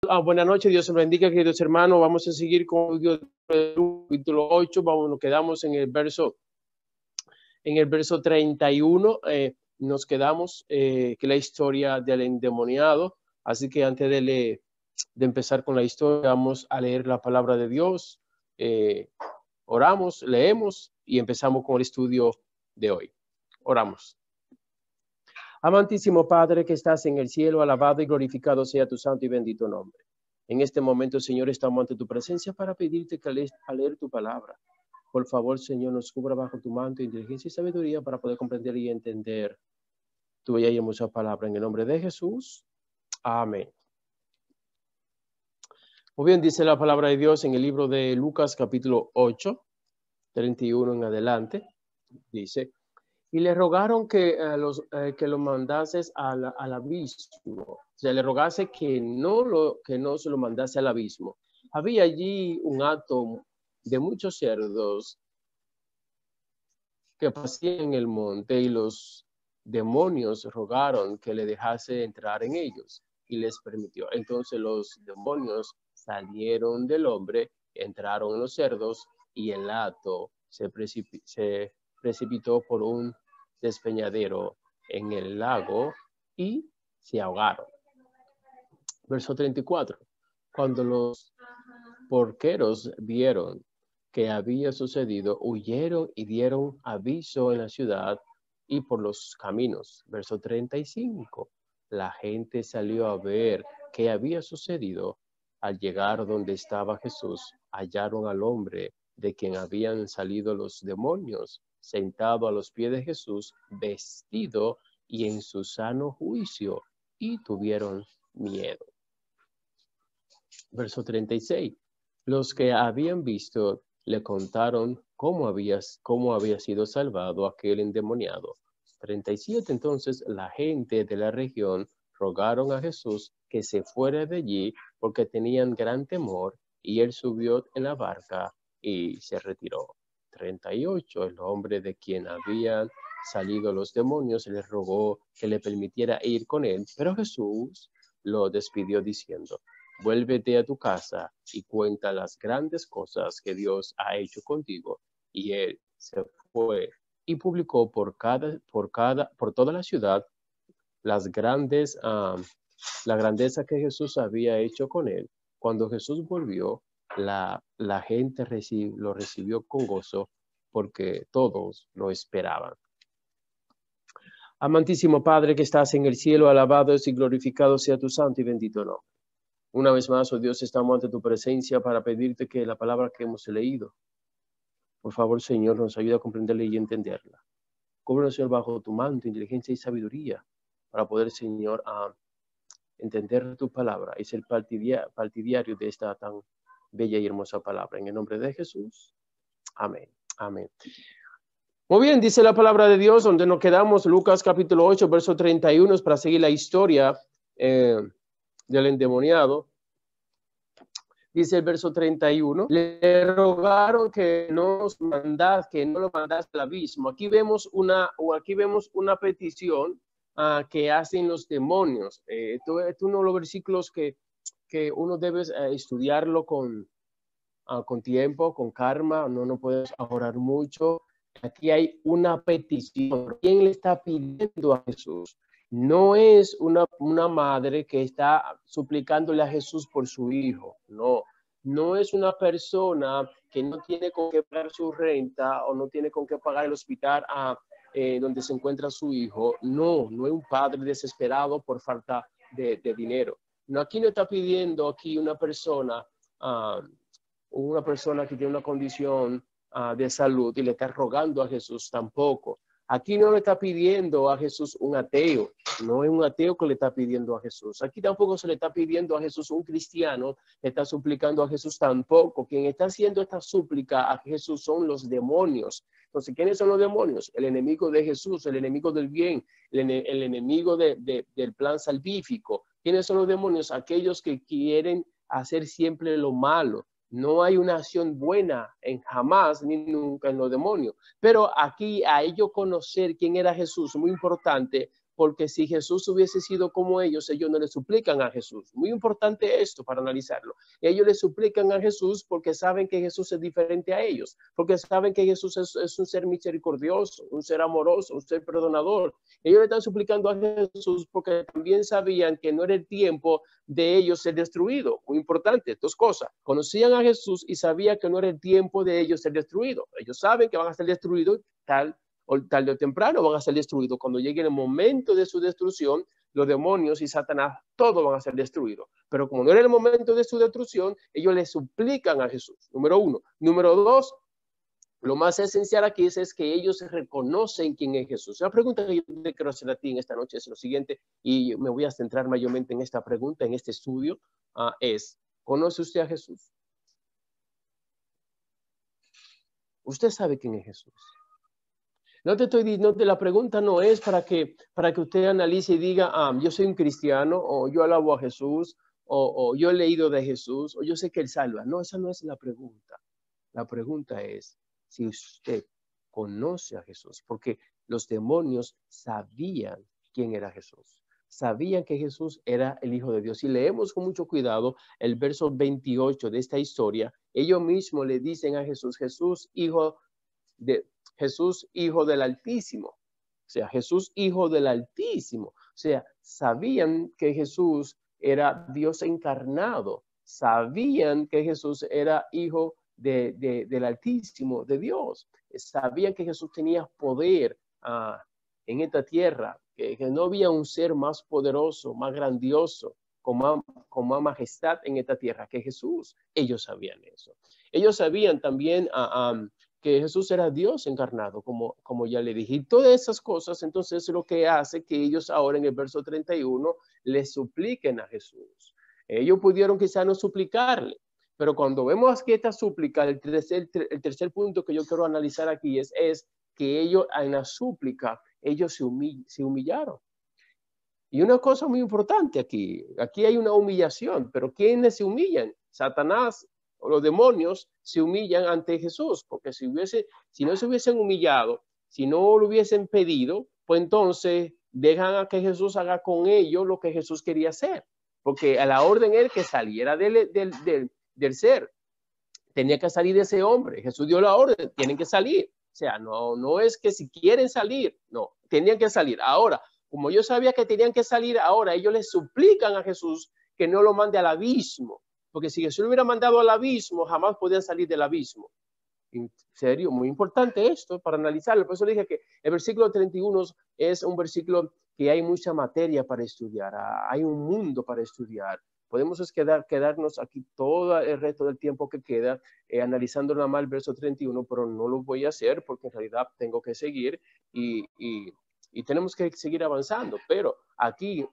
Buenas noches, Dios les bendiga, queridos hermanos. Vamos a seguir con el capítulo 8. Nos quedamos en el verso 31. Nos quedamos que la historia del endemoniado. Así que antes de empezar con la historia, vamos a leer la palabra de Dios. Oramos, leemos y empezamos con el estudio de hoy. Oramos. Amantísimo Padre que estás en el cielo, alabado y glorificado sea tu santo y bendito nombre. En este momento, Señor, estamos ante tu presencia para pedirte que al leer tu palabra, por favor, Señor, nos cubra bajo tu manto, inteligencia y sabiduría para poder comprender y entender tu bella y hermosa palabra. En el nombre de Jesús. Amén. Muy bien, dice la palabra de Dios en el libro de Lucas, capítulo 8, 31 en adelante. Dice: y le rogaron que lo mandases al abismo. O sea, le rogase que no se lo mandase al abismo. Había allí un hato de muchos cerdos que pasían en el monte, y los demonios rogaron que le dejase entrar en ellos, y les permitió. Entonces los demonios salieron del hombre, entraron en los cerdos, y el hato se precipitó por un despeñadero en el lago y se ahogaron. Verso 34. Cuando los porqueros vieron que había sucedido, huyeron y dieron aviso en la ciudad y por los caminos. Verso 35. La gente salió a ver qué había sucedido. Al llegar donde estaba Jesús, hallaron al hombre de quien habían salido los demonios, sentado a los pies de Jesús, vestido y en su sano juicio, y tuvieron miedo. Verso 36. Los que habían visto le contaron cómo había sido salvado aquel endemoniado. 37. Entonces la gente de la región rogaron a Jesús que se fuera de allí porque tenían gran temor, y él subió en la barca y se retiró. 38. El hombre de quien habían salido los demonios le rogó que le permitiera ir con él, pero Jesús lo despidió diciendo: vuélvete a tu casa y cuenta las grandes cosas que Dios ha hecho contigo. Y él se fue y publicó por toda la ciudad la grandeza que Jesús había hecho con él. Cuando Jesús volvió, la gente lo recibió con gozo, porque todos lo esperaban. Amantísimo Padre que estás en el cielo, alabado y glorificado sea tu santo y bendito nombre. Una vez más, oh Dios, estamos ante tu presencia para pedirte que la palabra que hemos leído, por favor, Señor, nos ayude a comprenderla y entenderla. Cúbrenos, Señor, bajo tu manto, inteligencia y sabiduría, para poder, Señor, entender tu palabra y ser partidario de esta tan bella y hermosa palabra. En el nombre de Jesús. Amén. Amén. Muy bien, dice la palabra de Dios, donde nos quedamos, Lucas capítulo 8, verso 31, para seguir la historia del endemoniado. Dice el verso 31, le rogaron que no lo mandase al abismo. Aquí vemos una petición que hacen los demonios. Esto es uno de los versículos que uno debe estudiarlo con tiempo, con calma. No puedes orar mucho. Aquí hay una petición. ¿Quién le está pidiendo a Jesús? No es una madre que está suplicándole a Jesús por su hijo. No es una persona que no tiene con qué pagar su renta o no tiene con qué pagar el hospital donde se encuentra su hijo. No es un padre desesperado por falta de dinero. No, aquí no está pidiendo aquí una persona que tiene una condición de salud y le está rogando a Jesús, tampoco. Aquí no le está pidiendo a Jesús un ateo, no es un ateo que le está pidiendo a Jesús. Aquí tampoco se le está pidiendo a Jesús un cristiano, le está suplicando a Jesús tampoco. Quien está haciendo esta súplica a Jesús son los demonios. Entonces, ¿quiénes son los demonios? El enemigo de Jesús, el enemigo del bien, el enemigo del plan salvífico. ¿Quiénes son los demonios? Aquellos que quieren hacer siempre lo malo. No hay una acción buena jamás ni nunca en los demonios. Pero aquí a ellos conocer quién era Jesús, muy importante, porque si Jesús hubiese sido como ellos no le suplican a Jesús. Muy importante esto para analizarlo. Ellos le suplican a Jesús porque saben que Jesús es diferente a ellos, porque saben que Jesús es un ser misericordioso, un ser amoroso, un ser perdonador. Ellos le están suplicando a Jesús porque también sabían que no era el tiempo de ellos ser destruidos. Muy importante, dos cosas. Conocían a Jesús y sabían que no era el tiempo de ellos ser destruidos. Ellos saben que van a ser destruidos tarde o temprano van a ser destruidos. Cuando llegue el momento de su destrucción, los demonios y Satanás, todos van a ser destruidos. Pero como no era el momento de su destrucción, ellos le suplican a Jesús, número uno. Número dos, lo más esencial aquí es que ellos reconocen quién es Jesús. La pregunta que yo te quiero hacer a ti en esta noche es lo siguiente, y me voy a centrar mayormente en esta pregunta, en este estudio, es, ¿conoce usted a Jesús? ¿Usted sabe quién es Jesús? La pregunta no es para que usted analice y diga, yo soy un cristiano, o yo alabo a Jesús, o yo he leído de Jesús, o yo sé que Él salva. No, esa no es la pregunta. La pregunta es si usted conoce a Jesús, porque los demonios sabían quién era Jesús. Sabían que Jesús era el Hijo de Dios. Si leemos con mucho cuidado el verso 28 de esta historia, ellos mismos le dicen a Jesús, Jesús, Hijo del Altísimo. O sea, Jesús, Hijo del Altísimo. O sea, sabían que Jesús era Dios encarnado. Sabían que Jesús era Hijo del Altísimo, de Dios. Sabían que Jesús tenía poder en esta tierra, que no había un ser más poderoso, más grandioso, con más majestad en esta tierra que Jesús. Ellos sabían eso. Ellos sabían también que Jesús era Dios encarnado, como ya le dije. Y todas esas cosas, entonces, es lo que hace que ellos ahora en el verso 31 le supliquen a Jesús. Ellos pudieron quizá no suplicarle, pero cuando vemos que esta súplica, el tercer punto que yo quiero analizar aquí es que ellos en la súplica, ellos se humillaron. Y una cosa muy importante aquí hay una humillación, pero ¿quiénes se humillan? Satanás o los demonios se humillan ante Jesús, porque si no se hubiesen humillado, si no lo hubiesen pedido, pues entonces dejan a que Jesús haga con ellos lo que Jesús quería hacer, porque a la orden era que saliera del ser, tenía que salir de ese hombre. Jesús dio la orden, tienen que salir. O sea, no es que si quieren salir, no, tenían que salir. Ahora, como yo sabía que tenían que salir ahora, ellos le suplican a Jesús que no lo mande al abismo, porque si Jesús lo hubiera mandado al abismo, jamás podían salir del abismo. En serio, muy importante esto para analizarlo. Por eso dije que el versículo 31 es un versículo que hay mucha materia para estudiar, hay un mundo para estudiar. Podemos quedarnos aquí todo el resto del tiempo que queda analizando nada más el verso 31, pero no lo voy a hacer porque en realidad tengo que seguir y tenemos que seguir avanzando. Pero aquí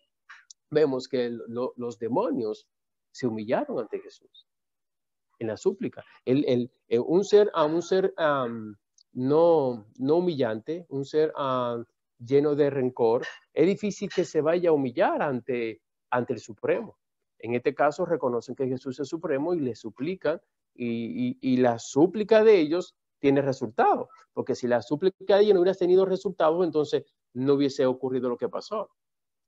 vemos que los demonios se humillaron ante Jesús en la súplica. Un ser no humillante, un ser lleno de rencor, es difícil que se vaya a humillar ante el Supremo. En este caso reconocen que Jesús es supremo y le suplican, y la súplica de ellos tiene resultado, porque si la súplica de ellos no hubiera tenido resultados, entonces no hubiese ocurrido lo que pasó.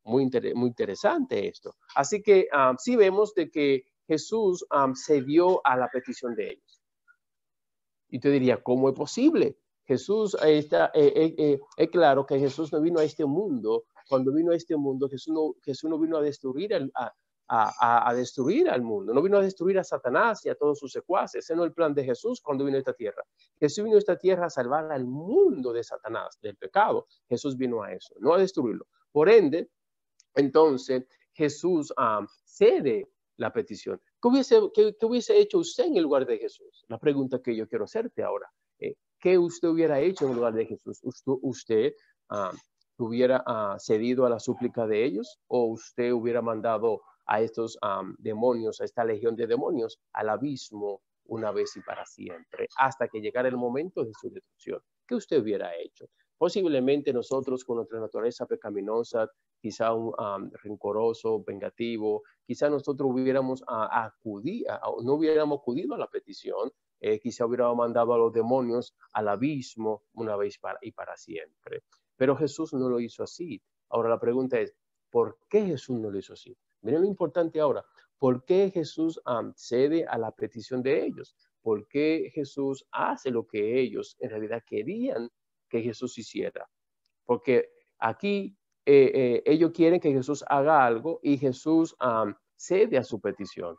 Muy interesante esto. Así que sí vemos de que Jesús cedió a la petición de ellos. Y te diría, ¿cómo es posible? Jesús es claro que Jesús no vino a este mundo. Cuando vino a este mundo, Jesús no vino a destruir destruir al mundo, no vino a destruir a Satanás y a todos sus secuaces. Ese no es el plan de Jesús cuando vino a esta tierra. Jesús vino a esta tierra a salvar al mundo de Satanás, del pecado. Jesús vino a eso, no a destruirlo. Por ende, entonces Jesús cede la petición. ¿Qué hubiese hecho usted en el lugar de Jesús? La pregunta que yo quiero hacerte ahora. ¿Qué usted hubiera hecho en el lugar de Jesús? ¿Usted hubiera cedido a la súplica de ellos, o usted hubiera mandado a estos demonios, a esta legión de demonios, al abismo una vez y para siempre, hasta que llegara el momento de su destrucción? ¿Qué usted hubiera hecho? Posiblemente nosotros, con nuestra naturaleza pecaminosa, quizá un rencoroso, vengativo, quizá nosotros hubiéramos no hubiéramos acudido a la petición, quizá hubiéramos mandado a los demonios al abismo una vez y para siempre. Pero Jesús no lo hizo así. Ahora la pregunta es, ¿por qué Jesús no lo hizo así? Miren lo importante ahora. ¿Por qué Jesús cede a la petición de ellos? ¿Por qué Jesús hace lo que ellos en realidad querían que Jesús hiciera? Porque aquí ellos quieren que Jesús haga algo y Jesús cede a su petición.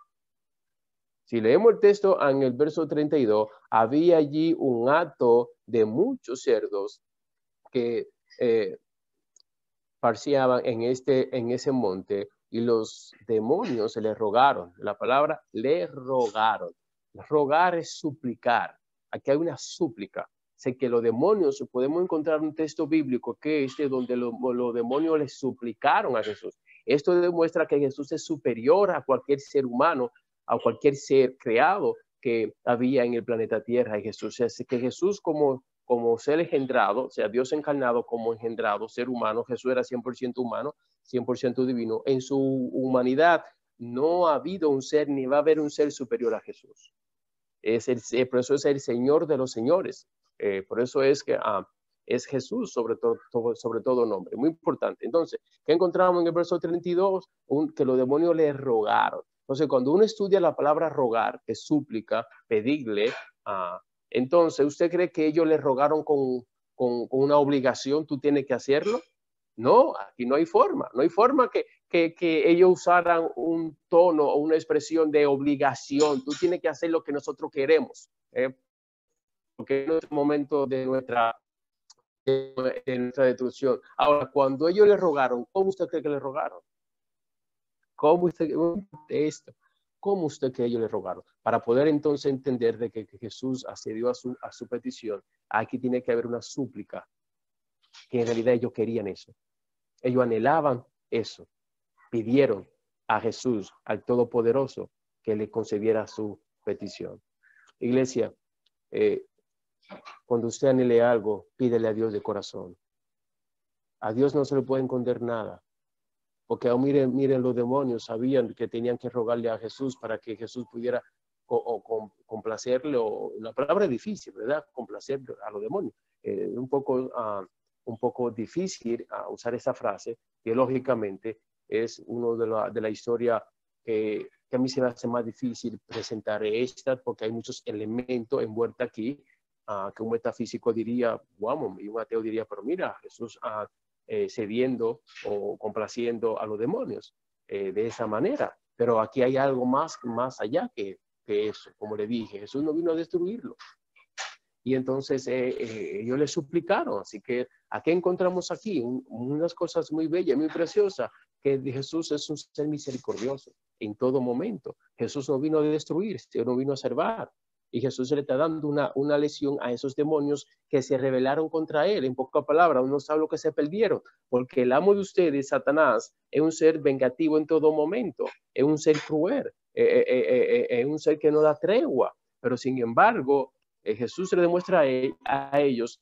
Si leemos el texto en el verso 32, había allí un hato de muchos cerdos que parciaban en ese monte y los demonios se le rogaron. La palabra le rogaron. Rogar es suplicar. Aquí hay una súplica. Sé que los demonios, podemos encontrar un texto bíblico que es donde los demonios le suplicaron a Jesús. Esto demuestra que Jesús es superior a cualquier ser humano, a cualquier ser creado que había en el planeta Tierra. Y Jesús, es que Jesús como ser engendrado, o sea, Dios encarnado como engendrado, ser humano, Jesús era 100% humano, 100% divino. En su humanidad no ha habido un ser, ni va a haber un ser superior a Jesús. Por eso es el Señor de los señores. Por eso es que es Jesús sobre todo nombre. Muy importante. Entonces, ¿qué encontramos en el verso 32? Que los demonios le rogaron. Entonces, cuando uno estudia la palabra rogar, que es súplica, pedirle, entonces, ¿usted cree que ellos le rogaron con una obligación? ¿Tú tienes que hacerlo? No, aquí no hay forma. No hay forma que ellos usaran un tono o una expresión de obligación. Tú tienes que hacer lo que nosotros queremos. Porque en este momento de nuestra destrucción. Ahora, cuando ellos le rogaron, ¿cómo usted cree que le rogaron? ¿Cómo usted cree que ellos le rogaron? Para poder entonces entender de que Jesús accedió a su petición, aquí tiene que haber una súplica, que en realidad ellos querían eso. Ellos anhelaban eso. Pidieron a Jesús, al Todopoderoso, que le concediera su petición. Iglesia, cuando usted anhele algo, pídele a Dios de corazón. A Dios no se le puede esconder nada. Porque miren, los demonios sabían que tenían que rogarle a Jesús para que Jesús pudiera complacerle. La palabra es difícil, ¿verdad? Complacer a los demonios. Un poco difícil usar esa frase, que lógicamente es uno de la historia que a mí se me hace más difícil presentar esta, porque hay muchos elementos envueltos aquí, que un metafísico diría, wow, y un ateo diría, pero mira, Jesús cediendo o complaciendo a los demonios de esa manera. Pero aquí hay algo más allá que eso. Como le dije, Jesús no vino a destruirlo. Y entonces ellos le suplicaron. Así que, ¿qué encontramos aquí? Unas cosas muy bellas, muy preciosas, que Jesús es un ser misericordioso en todo momento. Jesús no vino a destruir, no vino a salvar. Y Jesús le está dando una lección a esos demonios que se rebelaron contra él. En pocas palabras, uno sabe lo que se perdieron, porque el amo de ustedes, Satanás, es un ser vengativo en todo momento, es un ser cruel, es un ser que no da tregua. Pero sin embargo, Jesús le demuestra a ellos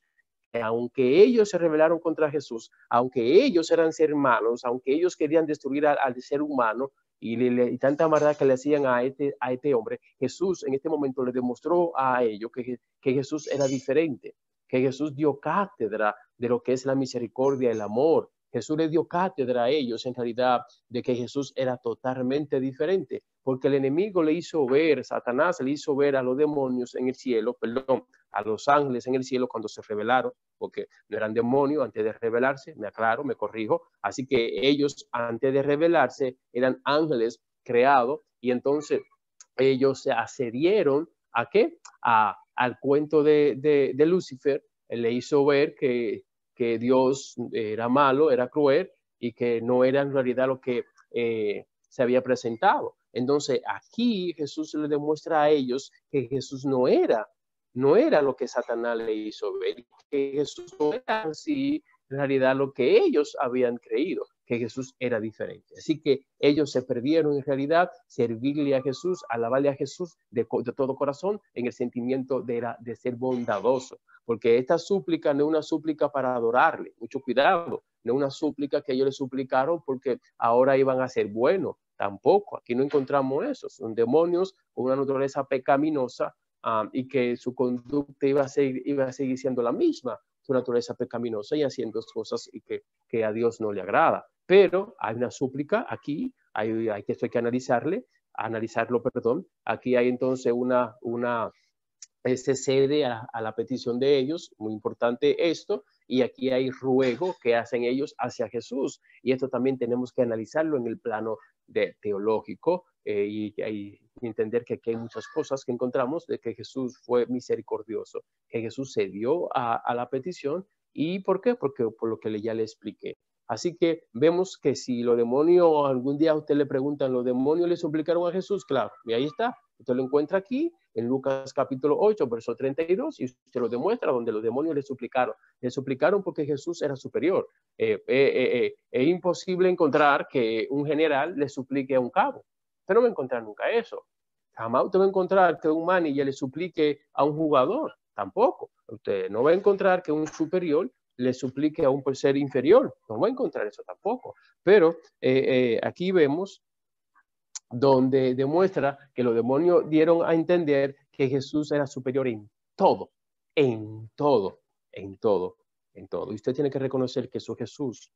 que aunque ellos se rebelaron contra Jesús, aunque ellos eran seres malos, aunque ellos querían destruir al ser humano, y tanta maldad que le hacían a este hombre, Jesús en este momento le demostró a ellos que Jesús era diferente, que Jesús dio cátedra de lo que es la misericordia, el amor. Jesús le dio cátedra a ellos en realidad de que Jesús era totalmente diferente, porque el enemigo le hizo ver, Satanás le hizo ver a los demonios en el cielo, perdón, a los ángeles en el cielo cuando se rebelaron, porque no eran demonios antes de rebelarse, me aclaro, me corrijo, así que ellos antes de rebelarse eran ángeles creados y entonces ellos se accedieron ¿a qué? Al cuento de Lucifer, él le hizo ver que Dios era malo, era cruel y que no era en realidad lo que se había presentado. Entonces aquí Jesús le demuestra a ellos que Jesús no era lo que Satanás le hizo ver, que Jesús no era así en realidad lo que ellos habían creído, que Jesús era diferente. Así que ellos se perdieron en realidad servirle a Jesús, alabarle a Jesús de todo corazón en el sentimiento de ser bondadoso, porque esta súplica no es una súplica para adorarle, mucho cuidado, no es una súplica que ellos le suplicaron porque ahora iban a ser buenos, tampoco, aquí no encontramos eso, son demonios con una naturaleza pecaminosa y que su conducta iba a seguir siendo la misma. su naturaleza pecaminosa y haciendo cosas que a Dios no le agrada. Pero hay una súplica aquí, esto hay que analizarlo, perdón. Aquí hay entonces se cede a la petición de ellos, muy importante esto, y aquí hay ruego que hacen ellos hacia Jesús, y esto también tenemos que analizarlo en el plano teológico y entender que aquí hay muchas cosas que encontramos de que Jesús fue misericordioso, que Jesús cedió a la petición. ¿Y por qué? Porque por lo que ya le expliqué. Así que vemos que si los demonios, algún día a usted le preguntan, ¿los demonios le suplicaron a Jesús? Claro, y ahí está. Usted lo encuentra aquí en Lucas capítulo 8, verso 32, y usted lo demuestra, donde los demonios le suplicaron porque Jesús era superior. Es imposible encontrar que un general le suplique a un cabo. Usted no va a encontrar nunca eso. Jamás usted va a encontrar que un manager le suplique a un jugador, tampoco. Usted no va a encontrar que un superior le suplique a un ser inferior, no va a encontrar eso tampoco. Pero aquí vemos donde demuestra que los demonios dieron a entender que Jesús era superior en todo, en todo, en todo, en todo. Y usted tiene que reconocer que su Jesús,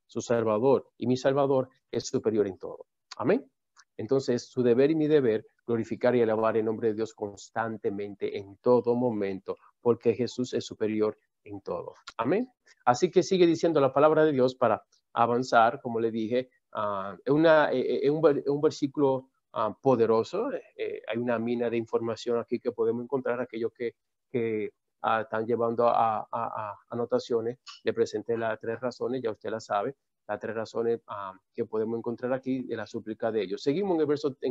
su Salvador y mi Salvador es superior en todo. Amén. Entonces, su deber y mi deber, glorificar y alabar el nombre de Dios constantemente, en todo momento, porque Jesús es superior en todo. Amén. Así que sigue diciendo la palabra de Dios para avanzar, como le dije, un versículo poderoso. Hay una mina de información aquí que podemos encontrar. Aquellos que están llevando a anotaciones, le presenté las 3 razones, ya usted las sabe, las 3 razones que podemos encontrar aquí de la súplica de ellos. Seguimos en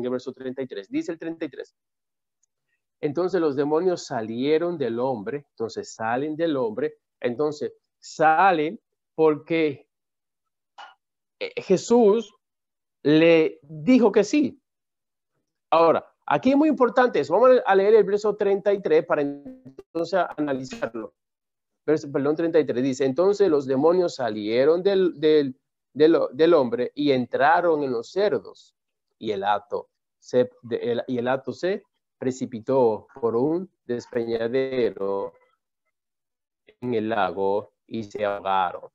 el verso 33. Dice el 33. Entonces los demonios salieron del hombre, entonces salen del hombre, entonces salen porque Jesús le dijo que sí. Ahora, aquí es muy importante eso. Vamos a leer el verso 33 para entonces analizarlo. Perdón, 33 dice, entonces los demonios salieron del hombre y entraron en los cerdos, y el hato se precipitó por un despeñadero en el lago y se ahogaron.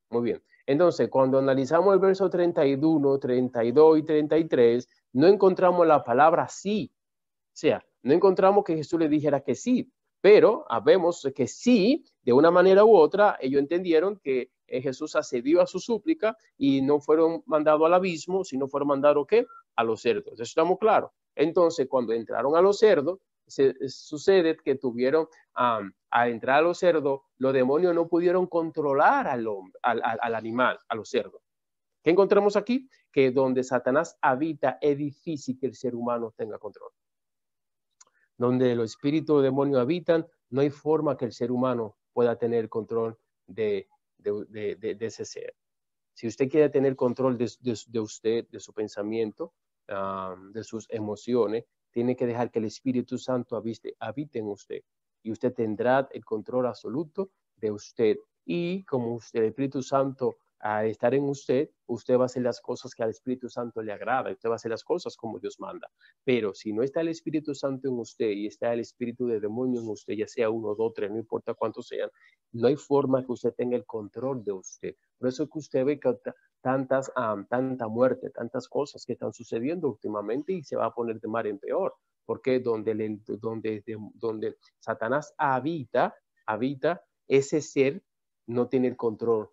Muy bien. Entonces, cuando analizamos el verso 31, 32 y 33, no encontramos la palabra sí. O sea, no encontramos que Jesús le dijera que sí, pero vemos que sí, de una manera u otra, ellos entendieron que Jesús accedió a su súplica y no fueron mandados al abismo, sino fueron mandados ¿qué? A los cerdos. Eso estamos claros. Entonces, cuando entraron a los cerdos, sucede que tuvieron a entrar a los cerdos, los demonios no pudieron controlar al animal, a los cerdos. ¿Qué encontramos aquí? Que donde Satanás habita es difícil que el ser humano tenga control. Donde los espíritus de demonios habitan, no hay forma que el ser humano pueda tener control de ese ser. Si usted quiere tener control de usted, de su pensamiento, de sus emociones, tiene que dejar que el Espíritu Santo habite en usted. Y usted tendrá el control absoluto de usted. Y como el Espíritu Santo a estar en usted va a hacer las cosas que al Espíritu Santo le agrada. Usted va a hacer las cosas como Dios manda. Pero si no está el Espíritu Santo en usted y está el espíritu de demonio en usted, ya sea 1, 2, 3, no importa cuántos sean, no hay forma que usted tenga el control de usted. Por eso es que usted ve que tanta muerte, tantas cosas que están sucediendo últimamente y se va a poner de mal en peor. Porque donde Satanás habita, ese ser no tiene el control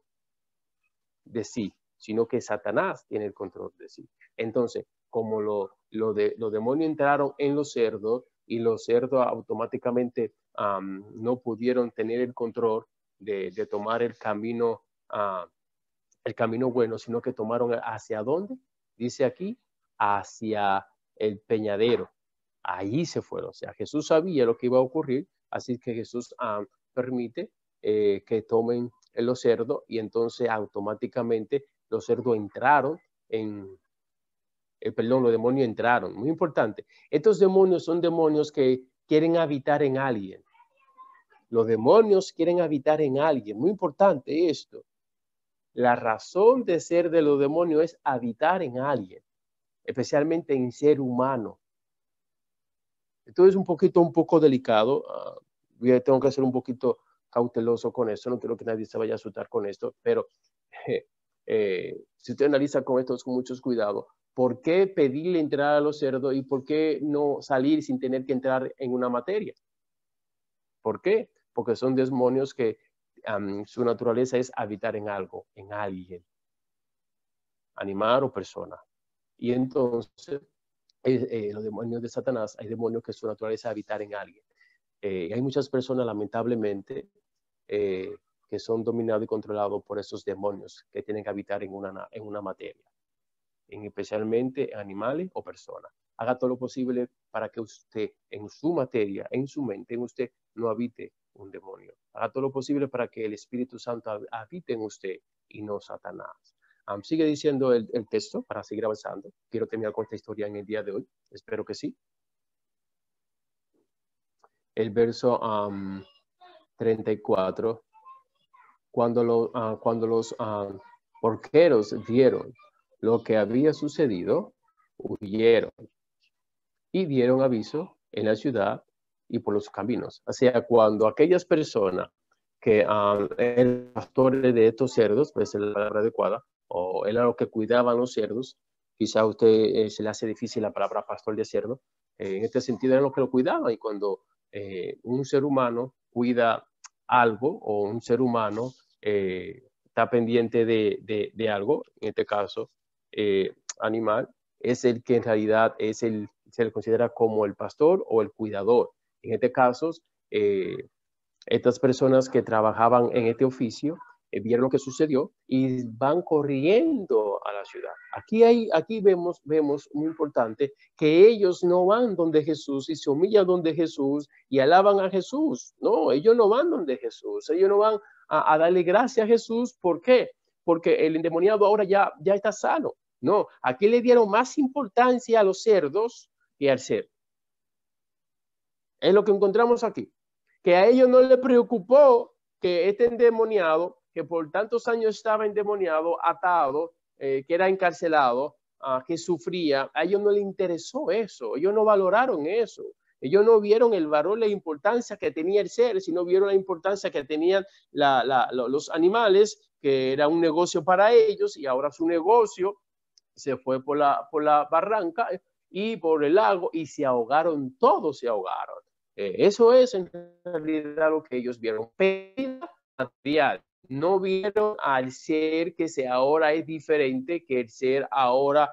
de sí, sino que Satanás tiene el control de sí. Entonces, como los demonios entraron en los cerdos y los cerdos automáticamente no pudieron tener el control de tomar el camino bueno, sino que tomaron ¿hacia dónde? Dice aquí, hacia el peñadero. Allí se fueron. O sea, Jesús sabía lo que iba a ocurrir, así que Jesús permite que tomen los cerdos y entonces automáticamente los cerdos entraron los demonios entraron. Muy importante. Estos demonios son demonios que quieren habitar en alguien. Los demonios quieren habitar en alguien. Muy importante esto. La razón de ser de los demonios es habitar en alguien, especialmente en ser humano. Esto es un poco delicado. tengo que ser un poquito cauteloso con esto, no quiero que nadie se vaya a asustar con esto, pero si usted analiza con esto con mucho cuidado, ¿por qué pedirle entrar a los cerdos y por qué no salir sin tener que entrar en una materia? ¿Por qué? Porque son demonios que su naturaleza es habitar en algo, en alguien, animal o persona. Y entonces, los demonios de Satanás, hay demonios que su naturaleza es habitar en alguien. Hay muchas personas, lamentablemente, que son dominados y controlados por esos demonios que tienen que habitar en una materia, especialmente animales o personas. Haga todo lo posible para que usted, en su materia, en su mente, en usted, no habite un demonio. Haga todo lo posible para que el Espíritu Santo habite en usted y no Satanás. Sigue diciendo el texto para seguir avanzando. Quiero terminar con esta historia en el día de hoy. Espero que sí. El verso 34. Cuando los porqueros vieron lo que había sucedido, huyeron y dieron aviso en la ciudad y por los caminos. O sea, cuando aquellas personas que eran pastores de estos cerdos, pues es la palabra adecuada, o eran los que cuidaban los cerdos, quizá a usted se le hace difícil la palabra pastor de cerdo, en este sentido eran los que lo cuidaban, y cuando un ser humano cuida algo o un ser humano está pendiente de algo, en este caso animal, es el que en realidad se le considera como el pastor o el cuidador. En este caso, estas personas que trabajaban en este oficio vieron lo que sucedió y van corriendo a la ciudad. Aquí vemos muy importante que ellos no van donde Jesús y se humillan donde Jesús y alaban a Jesús. No, ellos no van donde Jesús. Ellos no van a darle gracias a Jesús. ¿Por qué? Porque el endemoniado ahora ya está sano. No, aquí le dieron más importancia a los cerdos que al cerdo. Es lo que encontramos aquí. Que a ellos no les preocupó que este endemoniado, que por tantos años estaba endemoniado, atado, que era encarcelado, que sufría, a ellos no les interesó eso, ellos no valoraron eso. Ellos no vieron el valor, la importancia que tenía el ser, sino vieron la importancia que tenían los animales, que era un negocio para ellos, y ahora su negocio se fue por la barranca y por el lago, y se ahogaron, todos se ahogaron. Eso es en realidad lo que ellos vieron. Pérdida material. No vieron al ser que ahora es diferente, que el ser ahora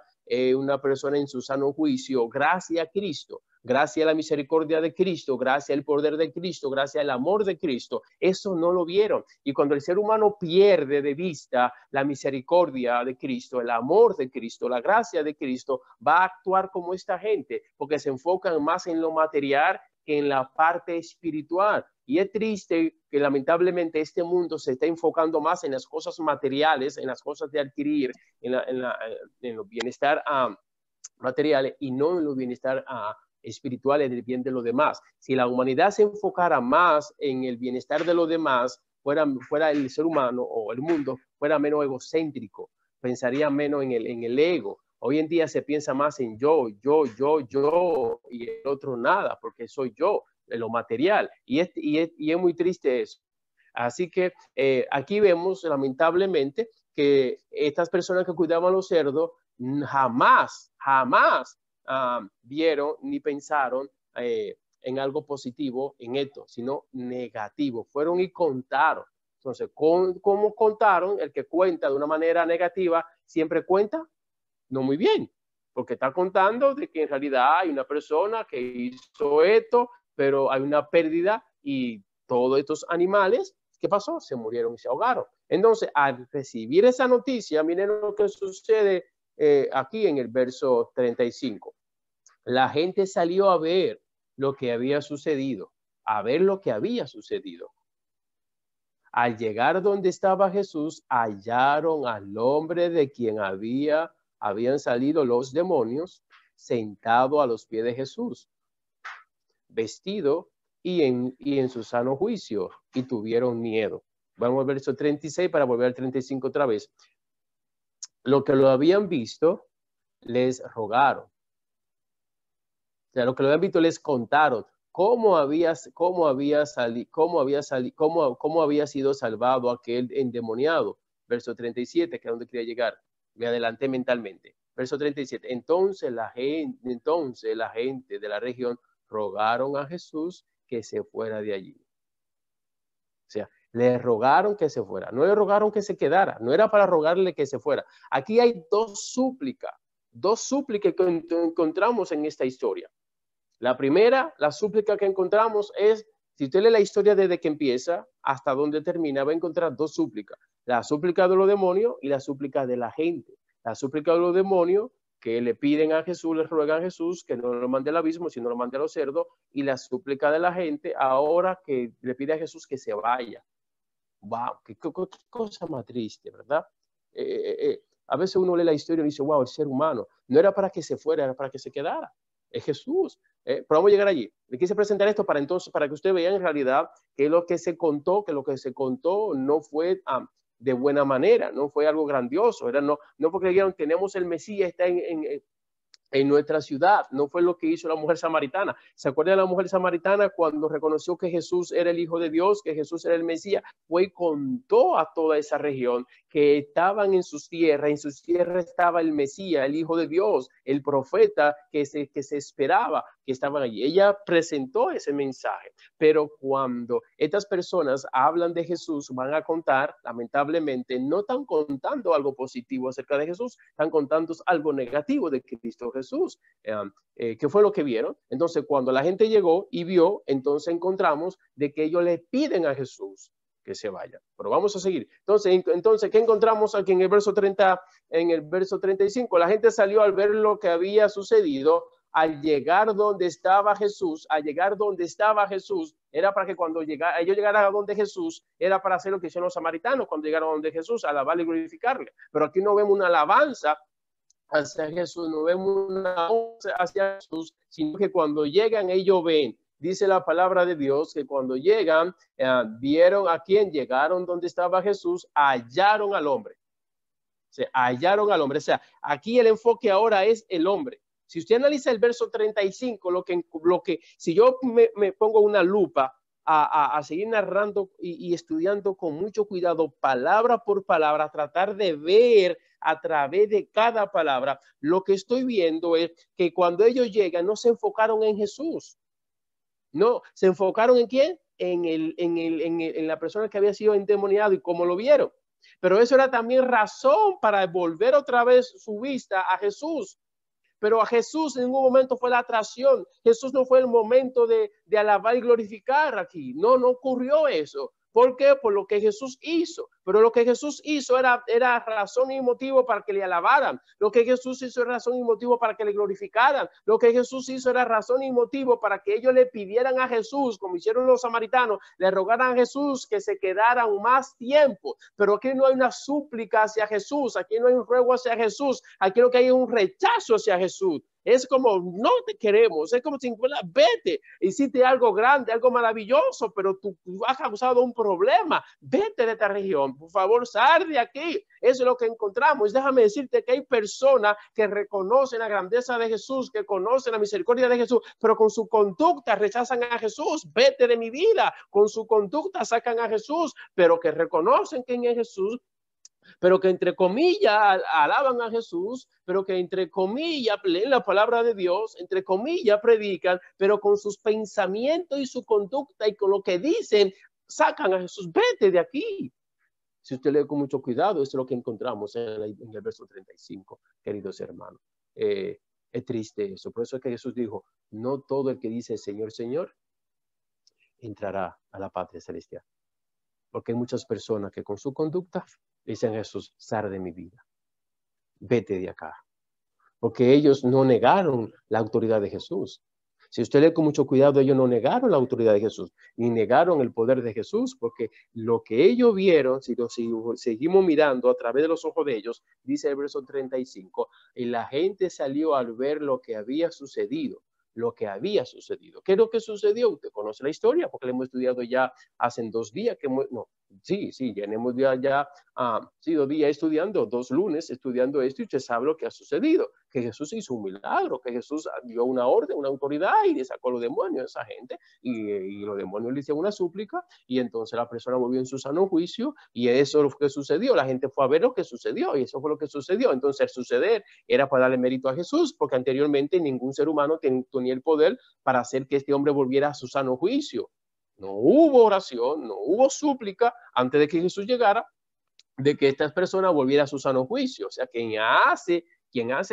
una persona en su sano juicio, gracias a Cristo, gracias a la misericordia de Cristo, gracias al poder de Cristo, gracias al amor de Cristo. Eso no lo vieron. Y cuando el ser humano pierde de vista la misericordia de Cristo, el amor de Cristo, la gracia de Cristo, va a actuar como esta gente, porque se enfocan más en lo material que en la parte espiritual. Y es triste que lamentablemente este mundo se está enfocando más en las cosas materiales, en las cosas de adquirir, en los bienestar materiales y no en los bienestar espirituales del bien de los demás. Si la humanidad se enfocara más en el bienestar de los demás, fuera el ser humano o el mundo, fuera menos egocéntrico, pensaría menos en el ego. Hoy en día se piensa más en yo, y el otro nada, porque soy yo, en lo material. Y es muy triste eso. Así que aquí vemos, lamentablemente, que estas personas que cuidaban los cerdos jamás vieron ni pensaron en algo positivo en esto, sino negativo. Fueron y contaron. Entonces, ¿cómo contaron? El que cuenta de una manera negativa siempre cuenta no muy bien, porque está contando de que en realidad hay una persona que hizo esto, pero hay una pérdida y todos estos animales, ¿qué pasó? Se murieron y se ahogaron. Entonces, al recibir esa noticia, miren lo que sucede aquí en el verso 35. La gente salió a ver lo que había sucedido, Al llegar donde estaba Jesús, hallaron al hombre de quien habían salido los demonios, sentado a los pies de Jesús, vestido y en su sano juicio, y tuvieron miedo. Vamos al verso 36 para volver al 35 otra vez. Lo que lo habían visto, les rogaron. O sea, lo que lo habían visto, les contaron cómo había sido salvado aquel endemoniado. Verso 37, que es donde quería llegar. Me adelanté mentalmente. Verso 37. Entonces la gente de la región rogaron a Jesús que se fuera de allí. O sea, le rogaron que se fuera. No le rogaron que se quedara. No era para rogarle que se fuera. Aquí hay dos súplicas que encontramos en esta historia. La primera, la súplica que encontramos es, si usted lee la historia desde que empieza hasta donde termina, va a encontrar dos súplicas. La súplica de los demonios y la súplica de la gente. La súplica de los demonios, que le piden a Jesús, le ruegan a Jesús que no lo mande al abismo, sino lo mande a los cerdos. Y la súplica de la gente, ahora que le pide a Jesús que se vaya. Wow, qué cosa más triste, ¿verdad? A veces uno lee la historia y dice, wow, el ser humano no era para que se fuera, era para que se quedara. Es Jesús. Pero vamos a llegar allí. Le quise presentar esto para que usted vea en realidad que lo que se contó no fue de buena manera, no fue algo grandioso. No porque dijeron, tenemos el Mesías, está en nuestra ciudad. No fue lo que hizo la mujer samaritana. ¿Se acuerdan de la mujer samaritana cuando reconoció que Jesús era el Hijo de Dios, que Jesús era el Mesías? Fue y contó a toda esa región que estaban en sus tierras estaba el Mesías, el Hijo de Dios, el profeta que se esperaba que estaban allí. Ella presentó ese mensaje, pero cuando estas personas hablan de Jesús, van a contar, lamentablemente, no están contando algo positivo acerca de Jesús, están contando algo negativo de Cristo Jesús. ¿Qué fue lo que vieron? Entonces, cuando la gente llegó y vio, entonces encontramos de que ellos le piden a Jesús que se vaya. Pero vamos a seguir. Entonces, ¿qué encontramos aquí en el verso 30, en el verso 35? La gente salió al ver lo que había sucedido. Al llegar donde estaba Jesús, era para que cuando ellos llegaran a donde Jesús, era para hacer lo que hicieron los samaritanos cuando llegaron a donde Jesús, alabarle y glorificarle. Pero aquí no vemos una alabanza hacia Jesús, no vemos una alabanza hacia Jesús, sino que cuando llegan ellos ven. Dice la palabra de Dios que cuando llegan, vieron a quién, llegaron donde estaba Jesús, hallaron al hombre. Hallaron al hombre. O sea, aquí el enfoque ahora es el hombre. Si usted analiza el verso 35, si yo me pongo una lupa a seguir narrando y estudiando con mucho cuidado, palabra por palabra, tratar de ver a través de cada palabra, lo que estoy viendo es que cuando ellos llegan no se enfocaron en Jesús. No, se enfocaron ¿en quién? En la persona que había sido endemoniado y cómo lo vieron. Pero eso era también razón para volver otra vez su vista a Jesús. Pero a Jesús en ningún momento fue la atracción. Jesús no fue el momento de alabar y glorificar aquí. No ocurrió eso. ¿Por qué? Por lo que Jesús hizo. Pero lo que Jesús hizo era razón y motivo para que le alabaran. Lo que Jesús hizo era razón y motivo para que le glorificaran. Lo que Jesús hizo era razón y motivo para que ellos le pidieran a Jesús, como hicieron los samaritanos, le rogaran a Jesús que se quedaran más tiempo. Pero aquí no hay una súplica hacia Jesús. Aquí no hay un ruego hacia Jesús. Aquí lo que hay es un rechazo hacia Jesús. Es como, no te queremos, es como si, vete, hiciste algo grande, algo maravilloso, pero tú has causado un problema, vete de esta región, por favor, sal de aquí. Eso es lo que encontramos. Déjame decirte que hay personas que reconocen la grandeza de Jesús, que conocen la misericordia de Jesús, pero con su conducta rechazan a Jesús. Vete de mi vida. Con su conducta sacan a Jesús, pero que reconocen quién es Jesús, pero que entre comillas alaban a Jesús, pero que entre comillas leen la palabra de Dios, entre comillas predican, pero con sus pensamientos y su conducta y con lo que dicen, sacan a Jesús. Vete de aquí. Si usted lee con mucho cuidado, esto es lo que encontramos en el verso 35, queridos hermanos. Es triste eso. Por eso es que Jesús dijo, no todo el que dice Señor, Señor, entrará a la patria celestial. Porque hay muchas personas que con su conducta dicen Jesús, sal de mi vida, vete de acá. Porque ellos no negaron la autoridad de Jesús. Si usted lee con mucho cuidado, ellos no negaron la autoridad de Jesús, ni negaron el poder de Jesús, porque lo que ellos vieron, si seguimos mirando a través de los ojos de ellos, dice el verso 35, y la gente salió al ver lo que había sucedido. ¿Qué es lo que sucedió? Usted conoce la historia, porque la hemos estudiado ya hace 2 días, Sí, sí, tenemos ya sido días estudiando, 2 lunes estudiando esto y usted sabe lo que ha sucedido, que Jesús hizo un milagro, que Jesús dio una orden, una autoridad y le sacó a los demonios a esa gente y los demonios le hicieron una súplica y entonces la persona volvió en su sano juicio y eso es lo que sucedió, la gente fue a ver lo que sucedió y eso fue lo que sucedió. Entonces el suceder era para darle mérito a Jesús porque anteriormente ningún ser humano tenía el poder para hacer que este hombre volviera a su sano juicio. No hubo oración, no hubo súplica antes de que Jesús llegara, de que esta persona volviera a su sano juicio. O sea, quien hace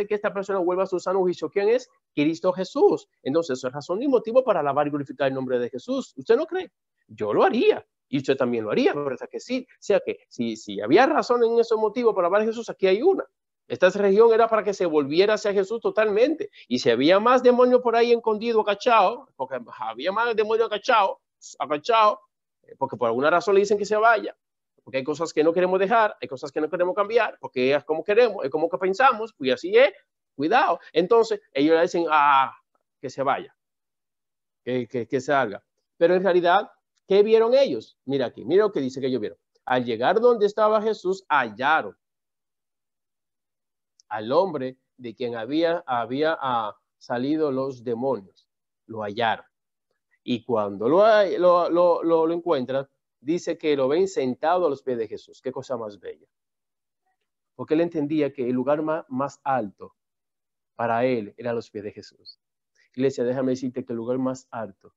que esta persona vuelva a su sano juicio, ¿quién es? Cristo Jesús. Entonces, eso es razón y motivo para alabar y glorificar el nombre de Jesús. ¿Usted no cree? Yo lo haría. Y usted también lo haría, ¿verdad que sí? O sea que si había razón en esos motivos para alabar a Jesús, aquí hay una. Esta región era para que se volviera hacia Jesús totalmente. Y si había más demonios por ahí escondidos, agachados, porque había más demonios agachados, porque por alguna razón le dicen que se vaya, porque hay cosas que no queremos dejar, hay cosas que no queremos cambiar, porque es como queremos, es como que pensamos, y así es, cuidado. Entonces ellos le dicen, que se vaya, que salga. Pero en realidad, ¿qué vieron ellos? Mira aquí, mira lo que dice que ellos vieron. Al llegar donde estaba Jesús, hallaron al hombre de quien había salido los demonios. Lo hallaron. Y cuando lo encuentran, dice que lo ven sentado a los pies de Jesús. Qué cosa más bella. Porque él entendía que el lugar más alto para él era los pies de Jesús. Iglesia, déjame decirte que el lugar más alto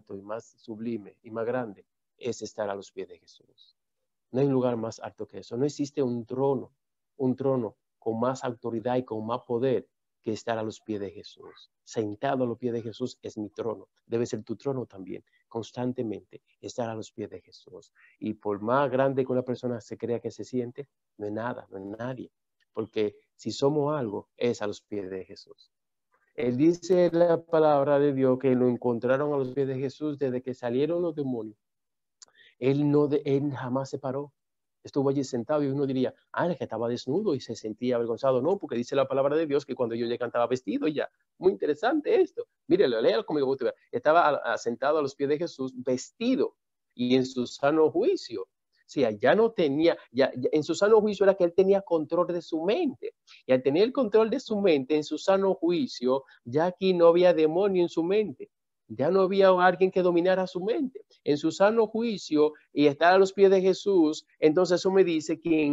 y más sublime y más grande es estar a los pies de Jesús. No hay un lugar más alto que eso. No existe un trono con más autoridad y con más poder que estar a los pies de Jesús. Sentado a los pies de Jesús es mi trono. Debe ser tu trono también, constantemente, estar a los pies de Jesús. Y por más grande que una persona se crea que se siente, no es nada, no es nadie. Porque si somos algo, es a los pies de Jesús. Él dice la palabra de Dios que lo encontraron a los pies de Jesús desde que salieron los demonios. Él jamás se paró. Estuvo allí sentado y uno diría, es que estaba desnudo y se sentía avergonzado. No, porque dice la palabra de Dios que cuando yo llegué estaba vestido ya. Muy interesante esto. Mire, léalo conmigo. Estaba sentado a los pies de Jesús vestido y en su sano juicio. O sea, ya no tenía, ya en su sano juicio era que él tenía control de su mente. Y al tener el control de su mente en su sano juicio, ya aquí no había demonio en su mente. Ya no había alguien que dominara su mente. En su sano juicio y estar a los pies de Jesús, entonces eso me dice que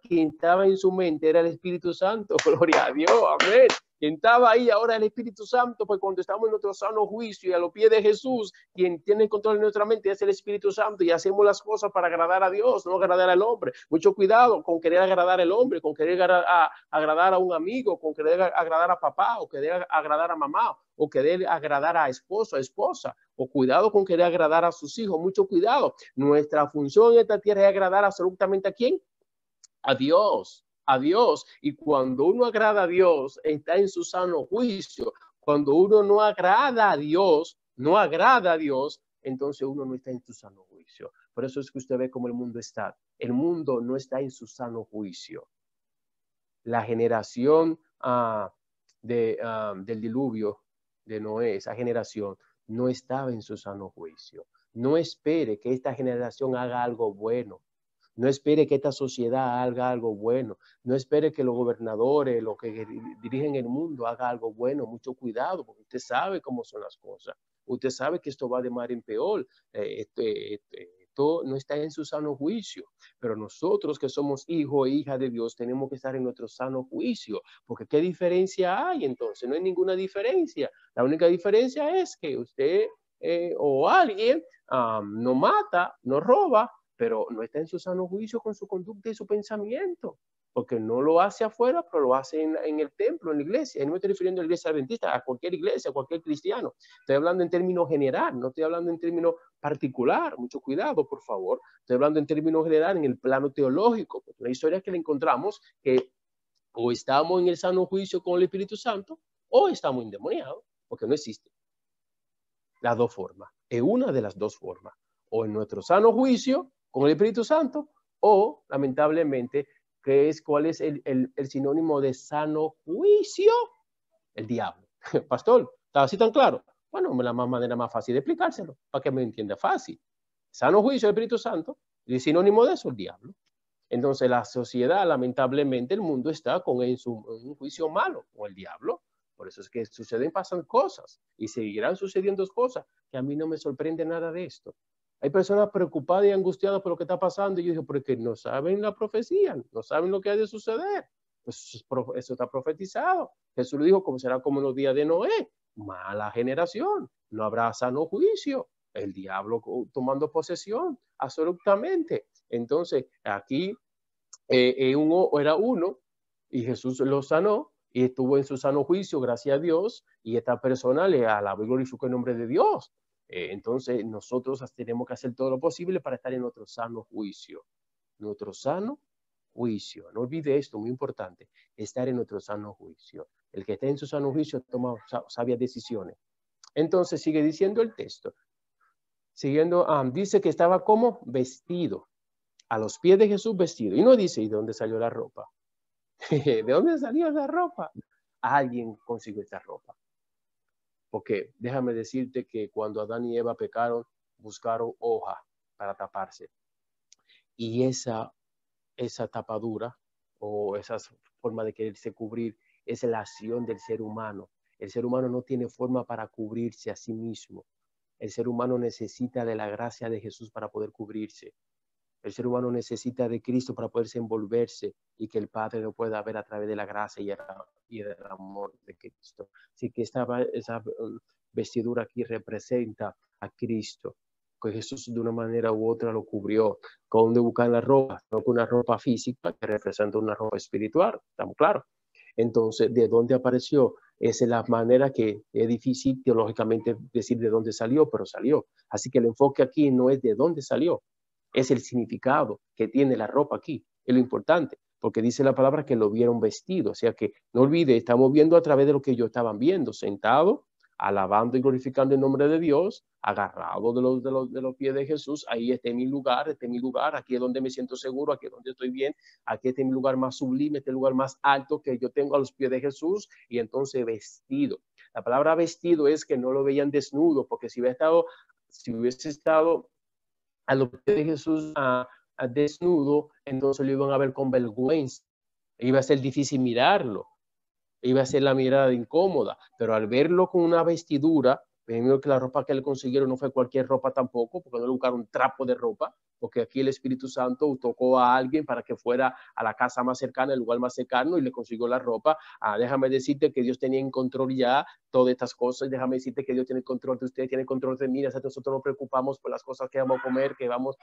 quien estaba en su mente era el Espíritu Santo. Gloria a Dios, amén. Quien estaba ahí ahora el Espíritu Santo, pues cuando estamos en nuestro sano juicio y a los pies de Jesús, quien tiene el control de nuestra mente es el Espíritu Santo y hacemos las cosas para agradar a Dios, no agradar al hombre. Mucho cuidado con querer agradar al hombre, con querer agradar a un amigo, con querer agradar a papá o querer agradar a mamá o querer agradar a esposo, a esposa, o cuidado con querer agradar a sus hijos, mucho cuidado. Nuestra función en esta tierra es agradar absolutamente a ¿quién? A Dios, a Dios. Y cuando uno agrada a Dios, está en su sano juicio. Cuando uno no agrada a Dios, entonces uno no está en su sano juicio. Por eso es que usted ve cómo el mundo está. El mundo no está en su sano juicio. La generación del diluvio de Noé, esa generación, no estaba en su sano juicio. No espere que esta generación haga algo bueno. No espere que esta sociedad haga algo bueno. No espere que los gobernadores, los que dirigen el mundo, haga algo bueno. Mucho cuidado, porque usted sabe cómo son las cosas. Usted sabe que esto va de mal en peor. Esto no está en su sano juicio. Pero nosotros que somos hijos e hijas de Dios tenemos que estar en nuestro sano juicio. Porque ¿qué diferencia hay entonces? No hay ninguna diferencia. La única diferencia es que usted o alguien no mata, no roba, pero no está en su sano juicio con su conducta y su pensamiento, porque no lo hace afuera, pero lo hace en el templo, en la iglesia. Y no me estoy refiriendo a la iglesia adventista, a cualquier iglesia, a cualquier cristiano. Estoy hablando en términos general, no estoy hablando en términos particular. Mucho cuidado, por favor. Estoy hablando en términos general, en el plano teológico. Una historia que le encontramos que o estamos en el sano juicio con el Espíritu Santo o estamos endemoniados, porque no existe. Las dos formas. Es una de las dos formas. O en nuestro sano juicio con el Espíritu Santo, o lamentablemente, ¿cuál es el sinónimo de sano juicio? El diablo. Pastor, ¿está así tan claro? Bueno, la manera más fácil de explicárselo, para que me entienda fácil. Sano juicio, el Espíritu Santo, y sinónimo de eso, el diablo. Entonces la sociedad, lamentablemente, el mundo está con en un juicio malo con el diablo. Por eso es que pasan cosas y seguirán sucediendo cosas que a mí no me sorprende nada de esto. Hay personas preocupadas y angustiadas por lo que está pasando y yo digo, porque no saben la profecía, no saben lo que ha de suceder. Pues eso está profetizado. Jesús lo dijo, como será como en los días de Noé, mala generación, no habrá sano juicio, el diablo tomando posesión, absolutamente. Entonces, aquí era uno y Jesús lo sanó y estuvo en su sano juicio, gracias a Dios, y esta persona le alabó y glorificó el nombre de Dios. Entonces, nosotros tenemos que hacer todo lo posible para estar en nuestro sano juicio. Nuestro sano juicio. No olvide esto, muy importante, estar en nuestro sano juicio. El que esté en su sano juicio toma sabias decisiones. Entonces, sigue diciendo el texto. Siguiendo, dice que estaba como vestido. A los pies de Jesús vestido. Y no dice, ¿y de dónde salió la ropa? ¿De dónde salió la ropa? Alguien consiguió esta ropa. Porque déjame decirte que cuando Adán y Eva pecaron, buscaron hoja para taparse. Y esa tapadura o esa forma de quererse cubrir es la acción del ser humano. El ser humano no tiene forma para cubrirse a sí mismo. El ser humano necesita de la gracia de Jesús para poder cubrirse. El ser humano necesita de Cristo para poderse envolverse y que el Padre lo pueda ver a través de la gracia y el amor de Cristo. Así que esa vestidura aquí representa a Cristo, que Jesús de una manera u otra lo cubrió. ¿Con dónde buscan la ropa? No con una ropa física que representa una ropa espiritual, estamos claros. Entonces, ¿de dónde apareció? Esa es la manera que es difícil teológicamente decir de dónde salió, pero salió. Así que el enfoque aquí no es de dónde salió, es el significado que tiene la ropa aquí, es lo importante, porque dice la palabra que lo vieron vestido, o sea que no olvide, estamos viendo a través de lo que ellos estaban viendo, sentado, alabando y glorificando el nombre de Dios, agarrado de los pies de Jesús. Ahí este es mi lugar, aquí es donde me siento seguro, aquí es donde estoy bien, aquí este es mi lugar más sublime, este es el lugar más alto que yo tengo a los pies de Jesús. Y entonces vestido, la palabra vestido es que no lo veían desnudo, porque si hubiese estado a los pies de Jesús desnudo, entonces lo iban a ver con vergüenza, iba a ser difícil mirarlo, iba a ser la mirada incómoda, pero al verlo con una vestidura, primero que la ropa que le consiguieron no fue cualquier ropa tampoco, porque no le buscaron un trapo de ropa, porque aquí el Espíritu Santo tocó a alguien para que fuera a la casa más cercana, el lugar más cercano, y le consiguió la ropa. Déjame decirte que Dios tenía en control ya todas estas cosas. Déjame decirte que Dios tiene control de usted, tiene control de mí. Nosotros nos preocupamos por las cosas que vamos a comer, que vamos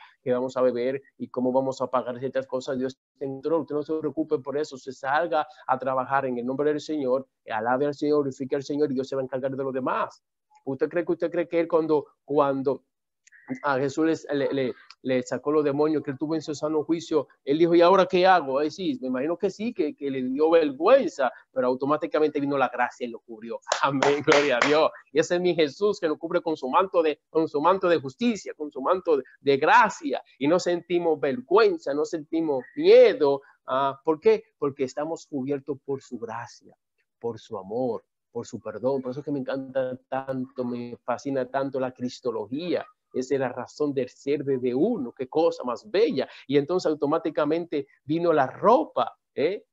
a beber y cómo vamos a pagar ciertas cosas. Dios tiene control. Usted no se preocupe por eso. Se salga a trabajar en el nombre del Señor, alabe al Señor, glorifique al Señor y Dios se va a encargar de lo demás. ¿Usted cree que él cuando a Jesús le sacó los demonios, que él tuvo en su sano juicio, él dijo, ¿y ahora qué hago? Sí, me imagino que sí, que le dio vergüenza, pero automáticamente vino la gracia y lo cubrió. Amén, gloria a Dios. Y ese es mi Jesús que nos cubre con su manto de justicia, con su manto de gracia, y no sentimos vergüenza, no sentimos miedo. ¿Por qué? Porque estamos cubiertos por su gracia, por su amor, por su perdón. Por eso es que me encanta tanto, me fascina tanto la cristología. Esa es la razón del ser de uno, qué cosa más bella. Y entonces automáticamente vino la ropa.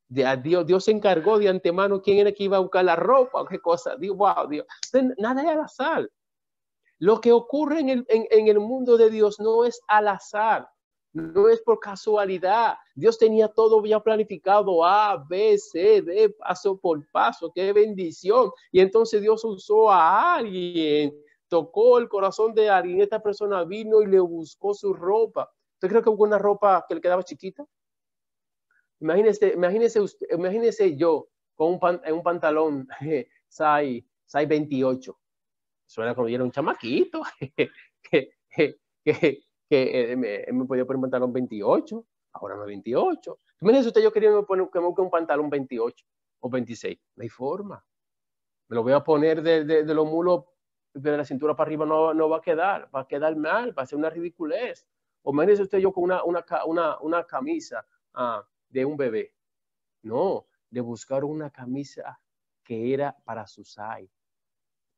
Dios se encargó de antemano quién era que iba a buscar la ropa, qué cosa. Dios, wow, Dios. Nada es al azar. Lo que ocurre en el mundo de Dios no es al azar, no es por casualidad. Dios tenía todo ya planificado, A, B, C, D, paso por paso. Qué bendición. Y entonces Dios usó a alguien, tocó el corazón de alguien. Esta persona vino y le buscó su ropa. ¿Usted cree que hubo una ropa que le quedaba chiquita? Imagínese yo con un pantalón size 28. Eso era cuando yo era un chamaquito que me podía poner un pantalón 28, ahora no es 28. Imagínese usted, yo quería poner un pantalón 28 o 26, no hay forma. Me lo voy a poner de los mulos, de la cintura para arriba, no va a quedar mal, va a ser una ridiculez. O imagínese usted yo con una camisa de un bebé. No, de buscar una camisa que era para su size.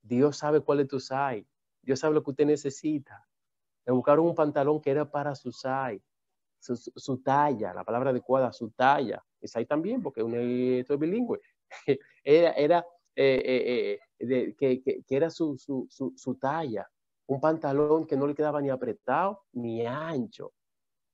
Dios sabe cuál es tu size. Dios sabe lo que usted necesita. Le buscaron un pantalón que era para su size, su talla, la palabra adecuada, su talla. Es ahí también, porque esto es bilingüe. Era que era su talla. Un pantalón que no le quedaba ni apretado ni ancho.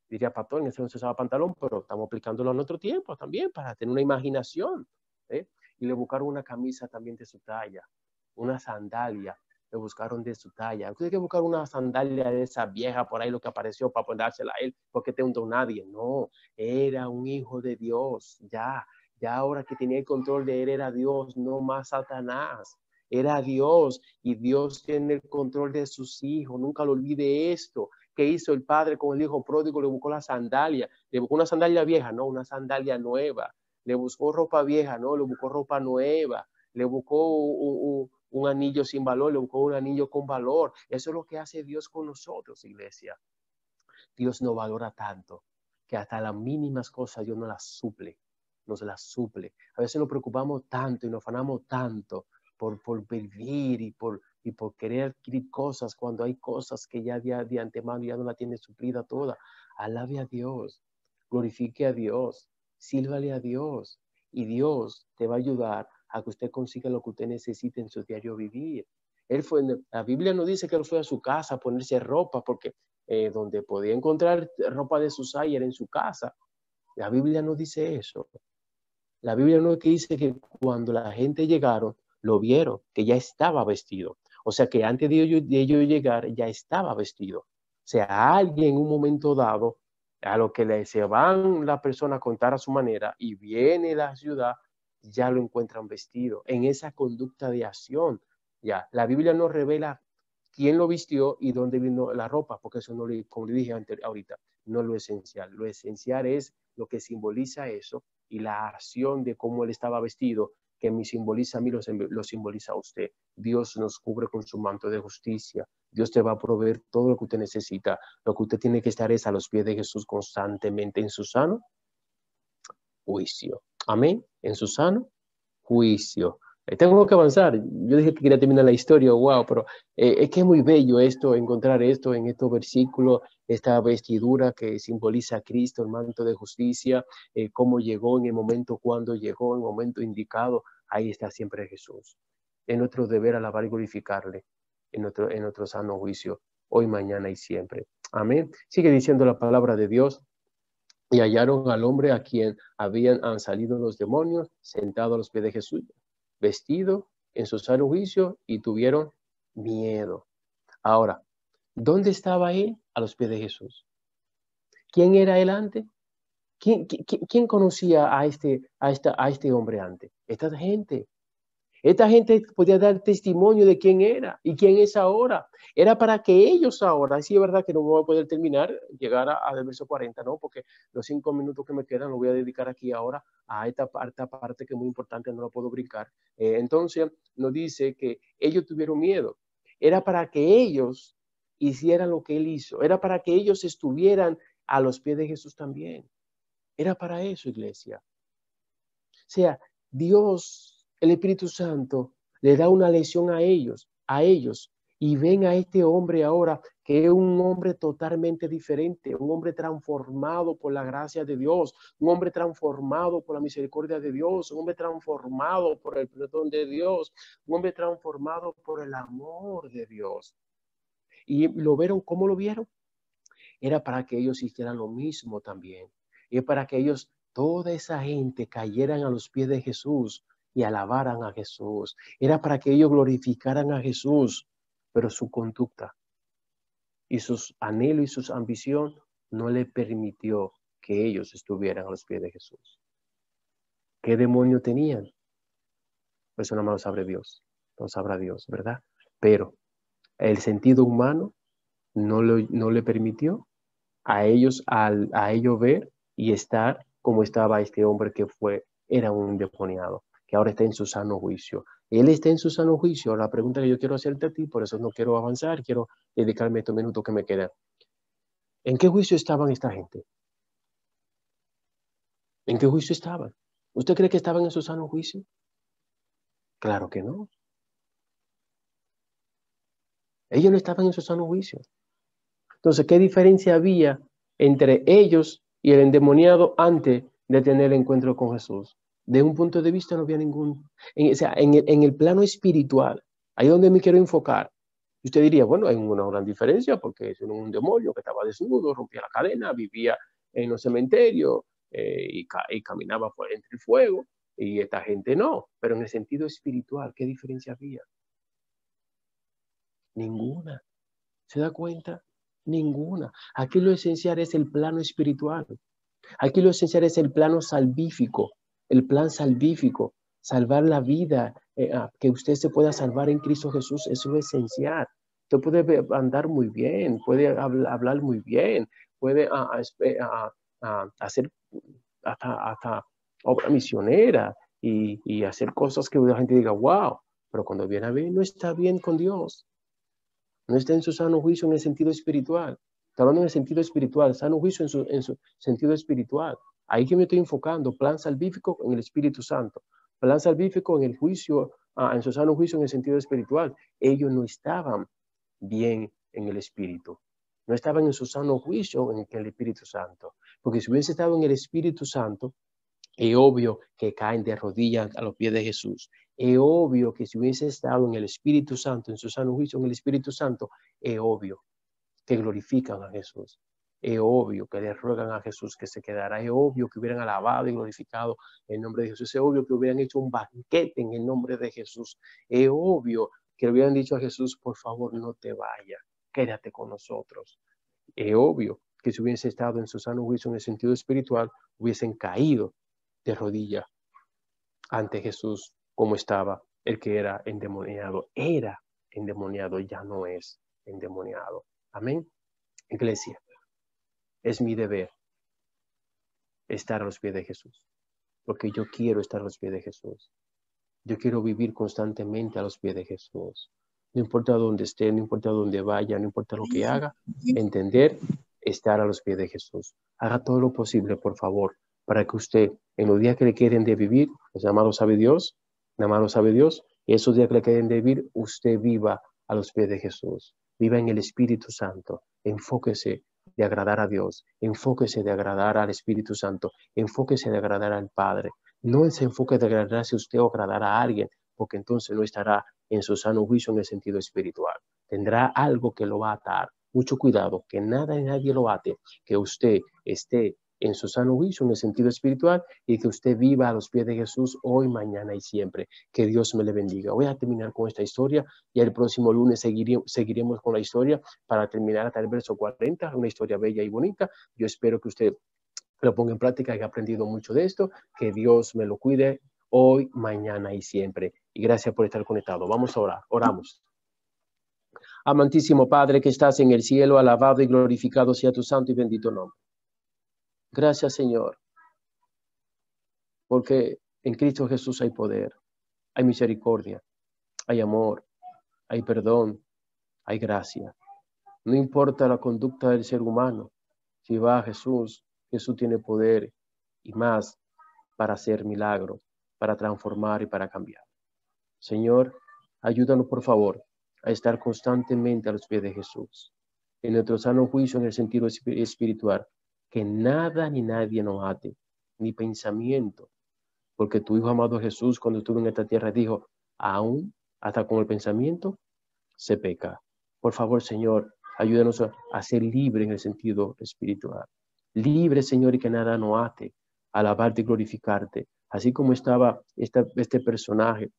Diría pastor, en ese no se usaba pantalón, pero estamos aplicándolo en otro tiempo también para tener una imaginación. ¿Eh? Y le buscaron una camisa también de su talla, una sandalia, le buscaron de su talla. Usted hay que buscar una sandalia de esa vieja por ahí, lo que apareció para ponérsela a él, porque te untó nadie. No, era un hijo de Dios, ya ahora que tenía el control de él era Dios, no más Satanás. Era Dios y Dios tiene el control de sus hijos. Nunca lo olvide esto. ¿Qué hizo el padre con el hijo pródigo? Le buscó la sandalia. Le buscó una sandalia vieja, no, una sandalia nueva. Le buscó ropa vieja, no, le buscó ropa nueva. Le buscó un anillo sin valor, le buscó un anillo con valor. Eso es lo que hace Dios con nosotros, iglesia. Dios nos valora tanto que hasta las mínimas cosas Dios nos las suple. Nos las suple. A veces nos preocupamos tanto y nos afanamos tanto por vivir y por querer adquirir cosas cuando hay cosas que ya de antemano ya no la tiene suplida toda. Alabe a Dios, glorifique a Dios, sírvale a Dios y Dios te va a ayudar a que usted consiga lo que usted necesite en su diario vivir. La Biblia no dice que él fue a su casa a ponerse ropa porque donde podía encontrar ropa de su talla era en su casa. La Biblia no dice eso. La Biblia no dice que cuando la gente llegaron, lo vieron, que ya estaba vestido. O sea que antes de ellos llegar, ya estaba vestido. O sea, alguien en un momento dado, a lo que se van la persona a contar a su manera y viene la ciudad, ya lo encuentran vestido. En esa conducta de acción, ya. La Biblia no revela quién lo vistió y dónde vino la ropa, porque eso no, como le dije ahorita, no es lo esencial. Lo esencial es lo que simboliza eso y la acción de cómo él estaba vestido, que me simboliza a mí, lo simboliza a usted. Dios nos cubre con su manto de justicia. Dios te va a proveer todo lo que usted necesita. Lo que usted tiene que estar es a los pies de Jesús constantemente en su sano juicio. Amén. En su sano juicio. Tengo que avanzar. Yo dije que quería terminar la historia, wow, pero es que es muy bello esto, encontrar esto en estos versículos, esta vestidura que simboliza a Cristo, el manto de justicia, cómo llegó en el momento cuando llegó, en el momento indicado, ahí está siempre Jesús. Es nuestro deber alabar y glorificarle en nuestro sano juicio, hoy, mañana y siempre. Amén. Sigue diciendo la palabra de Dios. Y hallaron al hombre a quien han salido los demonios, sentado a los pies de Jesús, vestido en su sano juicio, y tuvieron miedo. Ahora, ¿dónde estaba él? A los pies de Jesús. ¿Quién era él antes? ¿Quién conocía a este hombre antes? Esta gente. Esta gente podía dar testimonio de quién era y quién es ahora. Era para que ellos ahora, sí es verdad que no voy a poder terminar, llegar al verso 40, ¿no? Porque los 5 minutos que me quedan los voy a dedicar aquí ahora a esta parte que es muy importante, no la puedo brincar. Entonces nos dice que ellos tuvieron miedo. Era para que ellos hicieran lo que él hizo. Era para que ellos estuvieran a los pies de Jesús también. Era para eso, iglesia. O sea, Dios, el Espíritu Santo, le da una lección a ellos, y ven a este hombre ahora que es un hombre totalmente diferente, un hombre transformado por la gracia de Dios, un hombre transformado por la misericordia de Dios, un hombre transformado por el perdón de Dios, un hombre transformado por el amor de Dios. Y lo vieron, ¿cómo lo vieron? Era para que ellos hicieran lo mismo también. Y para que ellos, toda esa gente, cayeran a los pies de Jesús y alabaran a Jesús. Era para que ellos glorificaran a Jesús, pero su conducta y sus anhelos y sus ambición no le permitió que ellos estuvieran a los pies de Jesús. ¿Qué demonio tenían? Pues nada más lo sabe Dios, lo sabrá Dios, ¿verdad? Pero el sentido humano no le permitió a ellos ver y estar como estaba este hombre que era un endemoniado, que ahora está en su sano juicio. Él está en su sano juicio. La pregunta que yo quiero hacerte a ti, por eso no quiero avanzar, quiero dedicarme estos minutos que me quedan. ¿En qué juicio estaban esta gente? ¿En qué juicio estaban? ¿Usted cree que estaban en su sano juicio? Claro que no. Ellos no estaban en su sano juicio. Entonces, ¿qué diferencia había entre ellos y el endemoniado antes de tener el encuentro con Jesús? De un punto de vista no había ningún, o sea, en el plano espiritual, ahí es donde me quiero enfocar. Usted diría, bueno, hay una gran diferencia porque es un demonio que estaba desnudo, rompía la cadena, vivía en los cementerios y caminaba por entre el fuego, y esta gente no. Pero en el sentido espiritual, ¿qué diferencia había? Ninguna. ¿Se da cuenta? Ninguna. Aquí lo esencial es el plano espiritual. Aquí lo esencial es el plano salvífico, el plan salvífico, salvar la vida, que usted se pueda salvar en Cristo Jesús, eso es lo esencial. Usted puede andar muy bien, puede hablar muy bien, puede hacer hasta obra misionera y hacer cosas que la gente diga, wow, pero cuando viene a ver, no está bien con Dios. No está en su sano juicio en el sentido espiritual. Está hablando en el sentido espiritual, sano juicio en su sentido espiritual. Ahí que me estoy enfocando, plan salvífico en el Espíritu Santo, plan salvífico en el juicio, en su sano juicio en el sentido espiritual. Ellos no estaban bien en el Espíritu, no estaban en su sano juicio en el Espíritu Santo, porque si hubiese estado en el Espíritu Santo, es obvio que caen de rodillas a los pies de Jesús. Es obvio que si hubiese estado en el Espíritu Santo, en su sano juicio en el Espíritu Santo, es obvio que glorifican a Jesús. Es obvio que le ruegan a Jesús que se quedara. Es obvio que hubieran alabado y glorificado el nombre de Jesús. Es obvio que hubieran hecho un banquete en el nombre de Jesús. Es obvio que le hubieran dicho a Jesús, por favor, no te vayas, quédate con nosotros. Es obvio que si hubiese estado en su sano juicio en el sentido espiritual, hubiesen caído de rodillas ante Jesús como estaba el que era endemoniado. Era endemoniado, ya no es endemoniado. Amén. Iglesia, es mi deber estar a los pies de Jesús, porque yo quiero estar a los pies de Jesús. Yo quiero vivir constantemente a los pies de Jesús. No importa dónde esté, no importa dónde vaya, no importa lo que haga, entender, estar a los pies de Jesús. Haga todo lo posible, por favor, para que usted, en los días que le queden de vivir, los llamados sabe Dios, y esos días que le queden de vivir, usted viva a los pies de Jesús. Viva en el Espíritu Santo. Enfóquese de agradar a Dios. Enfóquese de agradar al Espíritu Santo. Enfóquese de agradar al Padre. No se enfoque de agradarse a usted o agradar a alguien, porque entonces no estará en su sano juicio en el sentido espiritual. Tendrá algo que lo va a atar. Mucho cuidado, que nada y nadie lo ate, que usted esté en su sano juicio en el sentido espiritual y que usted viva a los pies de Jesús hoy, mañana y siempre. Que Dios me le bendiga. Voy a terminar con esta historia y el próximo lunes seguiremos con la historia para terminar hasta el verso 40, una historia bella y bonita. Yo espero que usted lo ponga en práctica y ha aprendido mucho de esto. Que Dios me lo cuide hoy, mañana y siempre. Y gracias por estar conectado. Vamos a orar. Oramos. Amantísimo Padre que estás en el cielo, alabado y glorificado sea tu santo y bendito nombre. Gracias, Señor, porque en Cristo Jesús hay poder, hay misericordia, hay amor, hay perdón, hay gracia. No importa la conducta del ser humano, si va a Jesús, Jesús tiene poder y más para hacer milagros, para transformar y para cambiar. Señor, ayúdanos por favor a estar constantemente a los pies de Jesús, en nuestro sano juicio en el sentido espiritual, que nada ni nadie nos ate, ni pensamiento, porque tu Hijo amado Jesús cuando estuvo en esta tierra dijo, aún hasta con el pensamiento se peca. Por favor, Señor, ayúdanos a ser libres en el sentido espiritual. Libre, Señor, y que nada nos ate, alabarte y glorificarte, así como estaba este personaje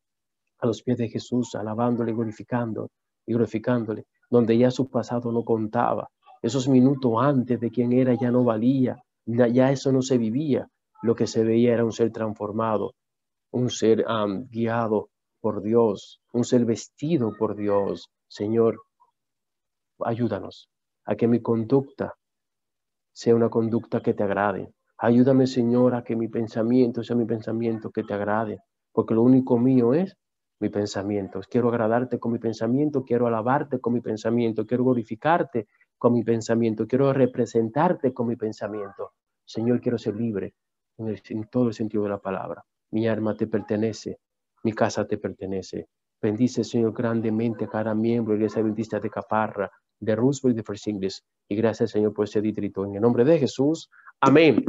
a los pies de Jesús, alabándole, glorificándole, donde ya su pasado no contaba. Esos minutos antes de quién era ya no valía, ya eso no se vivía. Lo que se veía era un ser transformado, un ser guiado por Dios, un ser vestido por Dios. Señor, ayúdanos a que mi conducta sea una conducta que te agrade. Ayúdame, Señor, a que mi pensamiento sea mi pensamiento que te agrade, porque lo único mío es mi pensamiento. Quiero agradarte con mi pensamiento, quiero alabarte con mi pensamiento, quiero glorificarte con mi pensamiento, quiero representarte con mi pensamiento. Señor, quiero ser libre en todo el sentido de la palabra. Mi alma te pertenece, mi casa te pertenece. Bendice, Señor, grandemente a cada miembro de Iglesia Adventista de Caparra, de Roosevelt y de First English. Y gracias, Señor, por ese distrito. En el nombre de Jesús. Amén.